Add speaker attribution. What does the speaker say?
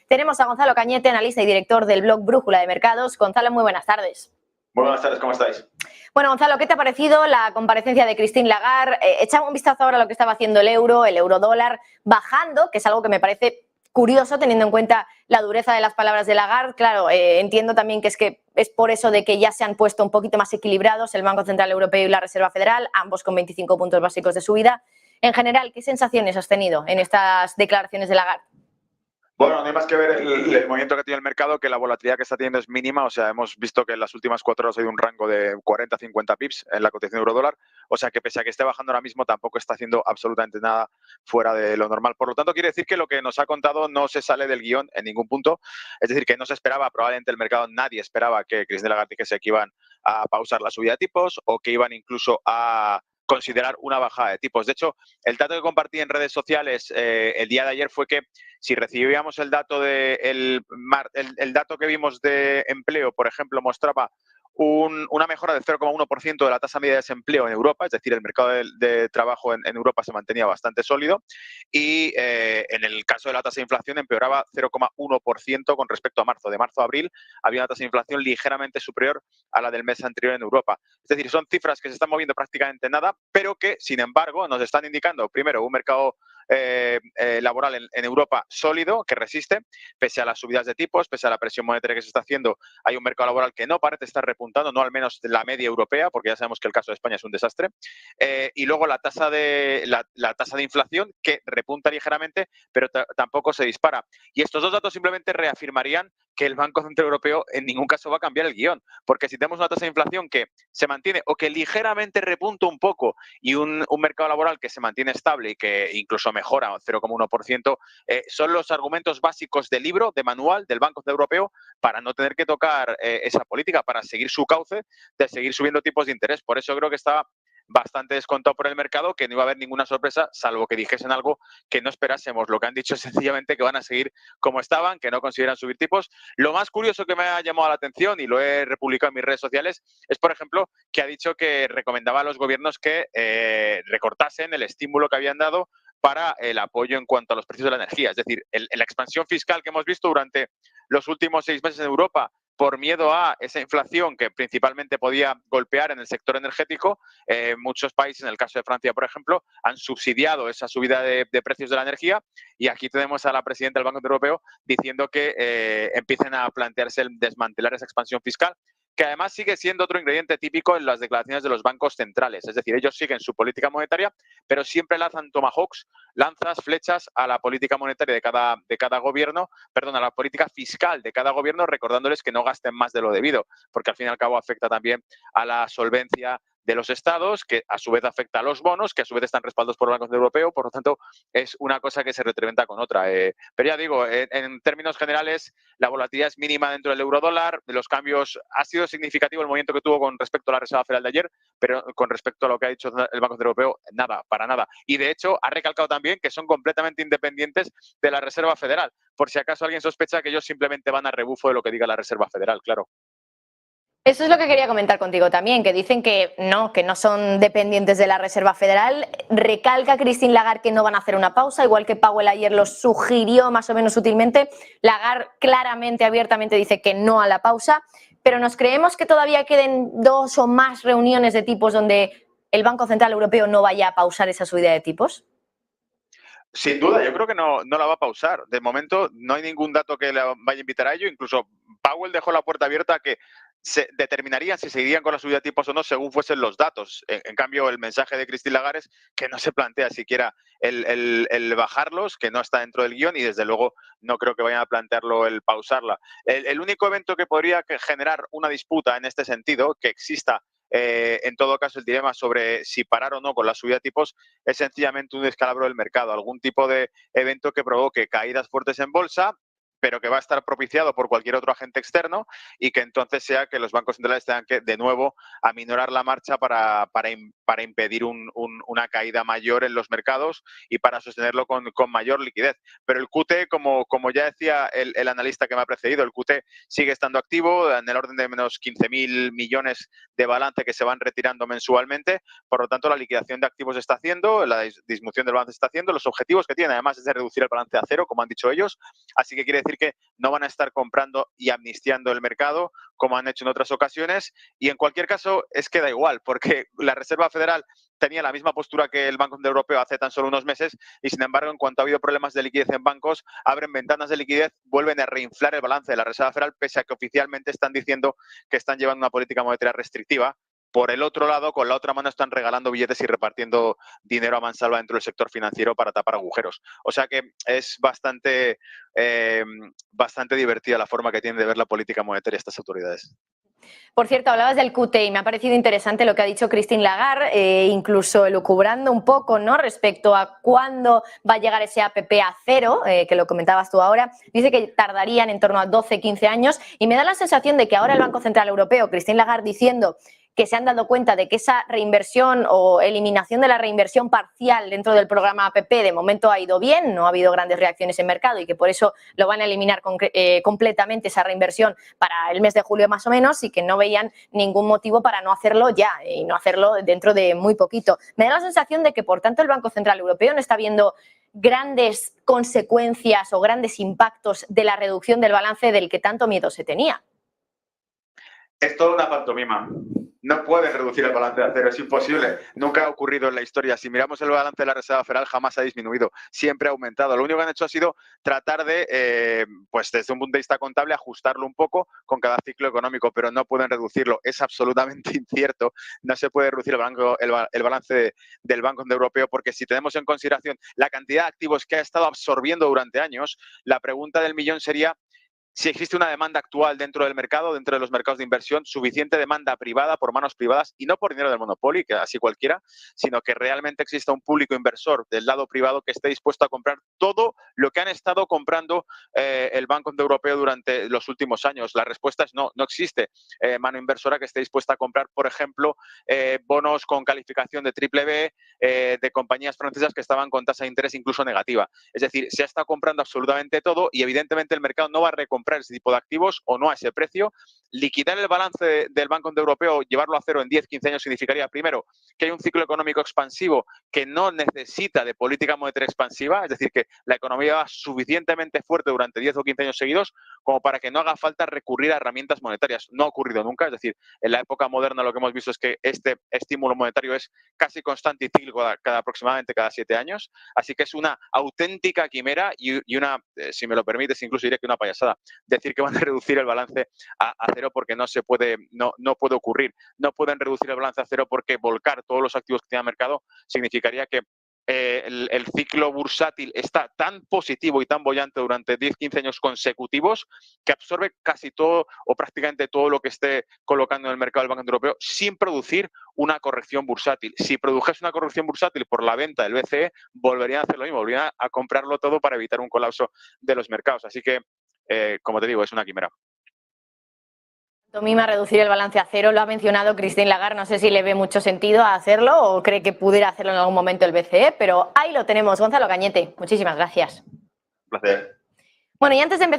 Speaker 1: Tenemos a Gonzalo Cañete, analista y director del blog Brújula de Mercados. Gonzalo, muy buenas tardes.
Speaker 2: Muy buenas tardes, ¿cómo estáis?
Speaker 1: Bueno, Gonzalo, ¿qué te ha parecido la comparecencia de Christine Lagarde? Echaba un vistazo ahora a lo que estaba haciendo el eurodólar bajando, que es algo que me parece curioso teniendo en cuenta la dureza de las palabras de Lagarde. Claro, entiendo también que es por eso de que ya se han puesto un poquito más equilibrados el Banco Central Europeo y la Reserva Federal, ambos con 25 puntos básicos de subida. En general, ¿qué sensaciones has tenido en estas declaraciones de Lagarde?
Speaker 2: Bueno, no hay más que ver el movimiento que tiene el mercado, que la volatilidad que está teniendo es mínima. O sea, hemos visto que en las últimas 4 horas hay un rango de 40-50 pips en la cotización euro-dólar. O sea, que pese a que esté bajando ahora mismo, tampoco está haciendo absolutamente nada fuera de lo normal. Por lo tanto, quiere decir que lo que nos ha contado no se sale del guión en ningún punto. Es decir, que no se esperaba, probablemente el mercado, nadie esperaba que Christine Lagarde dijese que iban a pausar la subida de tipos o que iban incluso a considerar una bajada de tipos. De hecho, el dato que compartí en redes sociales el día de ayer fue que si recibíamos el dato el dato que vimos de empleo, por ejemplo, mostraba una mejora del 0,1% de la tasa media de desempleo en Europa, es decir, el mercado de trabajo en Europa se mantenía bastante sólido y en el caso de la tasa de inflación empeoraba 0,1% con respecto a marzo. De marzo a abril había una tasa de inflación ligeramente superior a la del mes anterior en Europa. Es decir, son cifras que se están moviendo prácticamente nada, pero que, sin embargo, nos están indicando, primero, un mercado laboral en Europa sólido, que resiste, pese a las subidas de tipos, pese a la presión monetaria que se está haciendo, hay un mercado laboral que no parece estar repuntando, no al menos la media europea, porque ya sabemos que el caso de España es un desastre, y luego la tasa de inflación, que repunta ligeramente, pero tampoco se dispara. Y estos dos datos simplemente reafirmarían que el Banco Central Europeo en ningún caso va a cambiar el guión, porque si tenemos una tasa de inflación que se mantiene o que ligeramente repunta un poco y un mercado laboral que se mantiene estable y que incluso mejora 0,1%, son los argumentos básicos del libro, de manual del Banco Central Europeo para no tener que tocar esa política, para seguir su cauce de seguir subiendo tipos de interés. Por eso creo que estaba bastante descontado por el mercado, que no iba a haber ninguna sorpresa, salvo que dijesen algo que no esperásemos. Lo que han dicho es sencillamente que van a seguir como estaban, que no consideran subir tipos. Lo más curioso que me ha llamado la atención, y lo he republicado en mis redes sociales, es, por ejemplo, que ha dicho que recomendaba a los gobiernos que recortasen el estímulo que habían dado para el apoyo en cuanto a los precios de la energía. Es decir, la expansión fiscal que hemos visto durante los últimos 6 meses en Europa por miedo a esa inflación que principalmente podía golpear en el sector energético, muchos países, en el caso de Francia, por ejemplo, han subsidiado esa subida de precios de la energía, y aquí tenemos a la presidenta del Banco Central Europeo diciendo que empiecen a plantearse el desmantelar esa expansión fiscal, que además sigue siendo otro ingrediente típico en las declaraciones de los bancos centrales. Es decir, ellos siguen su política monetaria, pero siempre lanzan tomahawks, lanzas, flechas a la política monetaria de cada gobierno, perdón, a la política fiscal de cada gobierno, recordándoles que no gasten más de lo debido, porque al fin y al cabo afecta también a la solvencia de los estados, que a su vez afecta a los bonos, que a su vez están respaldados por el Banco Central Europeo. Por lo tanto, es una cosa que se retroalimenta con otra. Pero ya digo, en términos generales, la volatilidad es mínima dentro del eurodólar. De los cambios, ha sido significativo el movimiento que tuvo con respecto a la Reserva Federal de ayer, pero con respecto a lo que ha dicho el Banco Central Europeo, nada, para nada. Y de hecho, ha recalcado también que son completamente independientes de la Reserva Federal, por si acaso alguien sospecha que ellos simplemente van a rebufo de lo que diga la Reserva Federal, claro.
Speaker 1: Eso es lo que quería comentar contigo también, que dicen que no son dependientes de la Reserva Federal. Recalca Christine Lagarde que no van a hacer una pausa, igual que Powell ayer lo sugirió más o menos sutilmente. Lagarde claramente, abiertamente dice que no a la pausa, pero ¿nos creemos que todavía queden 2 o más reuniones de tipos donde el Banco Central Europeo no vaya a pausar esa subida de tipos?
Speaker 2: Sin duda, yo creo que no la va a pausar. De momento no hay ningún dato que le vaya a invitar a ello. Incluso Powell dejó la puerta abierta a que se determinarían si seguirían con la subida de tipos o no según fuesen los datos. En cambio, el mensaje de Christine Lagarde es que no se plantea siquiera el bajarlos, que no está dentro del guión, y desde luego no creo que vayan a plantearlo el pausarla. El único evento que podría generar una disputa en este sentido, que exista en todo caso el dilema sobre si parar o no con la subida de tipos, es sencillamente un descalabro del mercado, algún tipo de evento que provoque caídas fuertes en bolsa, pero que va a estar propiciado por cualquier otro agente externo y que entonces sea que los bancos centrales tengan que, de nuevo, aminorar la marcha para impedir una caída mayor en los mercados y para sostenerlo con mayor liquidez. Pero el QT, como ya decía el analista que me ha precedido, el QT sigue estando activo en el orden de menos 15.000 millones de balance que se van retirando mensualmente. Por lo tanto, la liquidación de activos se está haciendo, la disminución del balance se está haciendo. Los objetivos que tiene, además, es de reducir el balance a cero, como han dicho ellos. Así que quiere decir que no van a estar comprando y amnistiando el mercado como han hecho en otras ocasiones. Y en cualquier caso, es que da igual, porque la Reserva Federal tenía la misma postura que el Banco Central Europeo hace tan solo unos meses y, sin embargo, en cuanto ha habido problemas de liquidez en bancos, abren ventanas de liquidez, vuelven a reinflar el balance de la Reserva Federal, pese a que oficialmente están diciendo que están llevando una política monetaria restrictiva. Por el otro lado, con la otra mano están regalando billetes y repartiendo dinero a mansalva dentro del sector financiero para tapar agujeros. O sea que es bastante divertida la forma que tienen de ver la política monetaria estas autoridades.
Speaker 1: Por cierto, hablabas del QT y me ha parecido interesante lo que ha dicho Christine Lagarde, incluso elucubrando un poco, ¿no?, respecto a cuándo va a llegar ese APP a cero, que lo comentabas tú ahora. Dice que tardarían en torno a 12, 15 años y me da la sensación de que ahora el Banco Central Europeo, Christine Lagarde diciendo que se han dado cuenta de que esa reinversión o eliminación de la reinversión parcial dentro del programa APP de momento ha ido bien, no ha habido grandes reacciones en mercado y que por eso lo van a eliminar completamente esa reinversión para el mes de julio más o menos y que no veían ningún motivo para no hacerlo ya y no hacerlo dentro de muy poquito. Me da la sensación de que, por tanto, el Banco Central Europeo no está viendo grandes consecuencias o grandes impactos de la reducción del balance del que tanto miedo se tenía.
Speaker 2: Es toda una pantomima. No pueden reducir el balance de cero, es imposible. Nunca ha ocurrido en la historia. Si miramos el balance de la Reserva Federal, jamás ha disminuido, siempre ha aumentado. Lo único que han hecho ha sido tratar de, pues desde un punto de vista contable, ajustarlo un poco con cada ciclo económico, pero no pueden reducirlo. Es absolutamente incierto. No se puede reducir el balance del Banco Central Europeo, porque si tenemos en consideración la cantidad de activos que ha estado absorbiendo durante años, la pregunta del millón sería si existe una demanda actual dentro del mercado, dentro de los mercados de inversión, suficiente demanda privada por manos privadas y no por dinero del monopolio, que así cualquiera, sino que realmente exista un público inversor del lado privado que esté dispuesto a comprar todo lo que han estado comprando el Banco Central Europeo durante los últimos años. La respuesta es no, no existe mano inversora que esté dispuesta a comprar, por ejemplo, bonos con calificación de BBB de compañías francesas que estaban con tasa de interés incluso negativa. Es decir, se ha estado comprando absolutamente todo y evidentemente el mercado no va a recomprar ese tipo de activos o no a ese precio. Liquidar el balance del Banco Central Europeo, llevarlo a cero en 10-15 años significaría, primero, que hay un ciclo económico expansivo que no necesita de política monetaria expansiva, es decir, que la economía va suficientemente fuerte durante 10 o 15 años seguidos como para que no haga falta recurrir a herramientas monetarias. No ha ocurrido nunca, es decir, en la época moderna lo que hemos visto es que este estímulo monetario es casi constante y cíclico aproximadamente cada 7 años, así que es una auténtica quimera y una, si me lo permites, incluso diré que una payasada, decir que van a reducir el balance a cero porque no puede ocurrir. No pueden reducir el balance a cero porque volcar todos los activos que tiene el mercado significaría que el ciclo bursátil está tan positivo y tan bollante durante 10-15 años consecutivos que absorbe casi todo o prácticamente todo lo que esté colocando en el mercado del Banco Central Europeo sin producir una corrección bursátil. Si produjese una corrección bursátil por la venta del BCE, volverían a hacer lo mismo, volverían a comprarlo todo para evitar un colapso de los mercados. Así que, como te digo, es una quimera.
Speaker 1: Mima reducir el balance a cero, lo ha mencionado Christine Lagarde, no sé si le ve mucho sentido a hacerlo o cree que pudiera hacerlo en algún momento el BCE, pero ahí lo tenemos. Gonzalo Cañete, muchísimas gracias.
Speaker 2: Un placer.
Speaker 1: Bueno, y antes de empezar